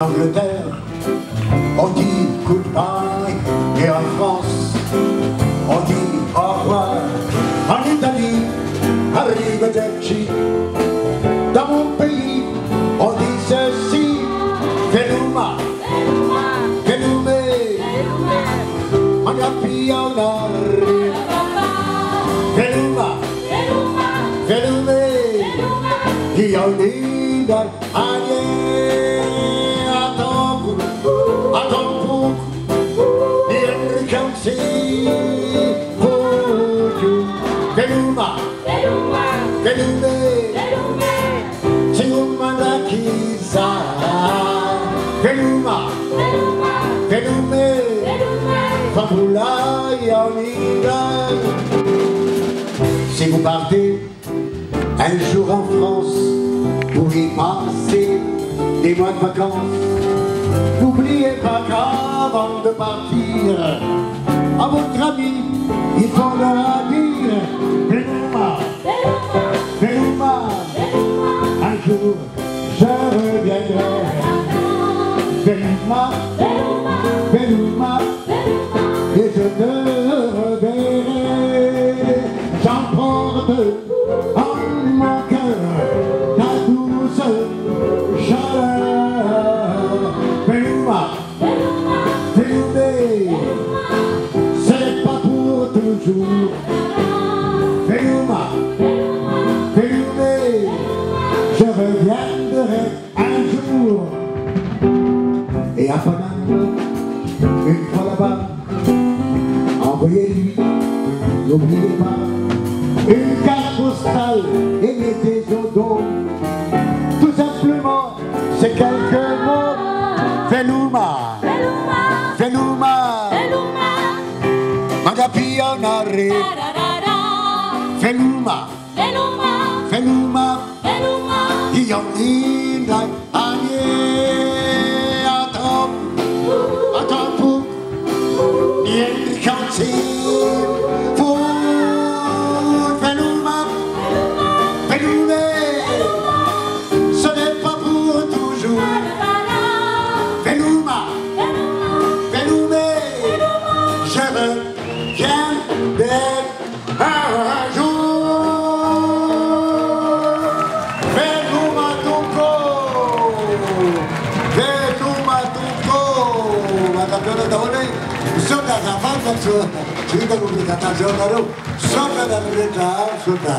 En Angleterre, on dit goodbye, et en France, on dit au revoir. En Italie, arrivederci. Dans mon pays, on dit ceci, Veloma, Velume, on appuie en arrive. Veloma, Velume, qui en dit d'aller. Veloma, Velume, Ciumana Kisa, Veloma, Velume, Fabula Yonida. Si vous partez un jour en France pour y passer des mois de vacances, n'oubliez pas qu'avant de partir, à votre ami, il faut leur dire Veloma, Veloma, un jour je reviendrai. Veloma, Veloma, et je te reverrai. J'emporte en mon cœur ta douce chaleur. Veloma, Velume, c'est pas pour toujours. Veloma, Velume, je reviendrai un jour. Et à Paname, une fois là-bas, envoyez-lui, n'oubliez pas, une carte postale et mettez au dos. Tout simplement, c'est quelques mots. Veloma, Veloma, Magapi en arrêt. Veloma, Veloma, qui en dit attends, niente canti, pour Veloma, Velume, ce n'est pas pour toujours. Veloma, Velume, je reviendrai un jour. Veloma tunco, madame Dole, sopra la fantasia, ci vedo che sta giornando, sopra la verità, sopra.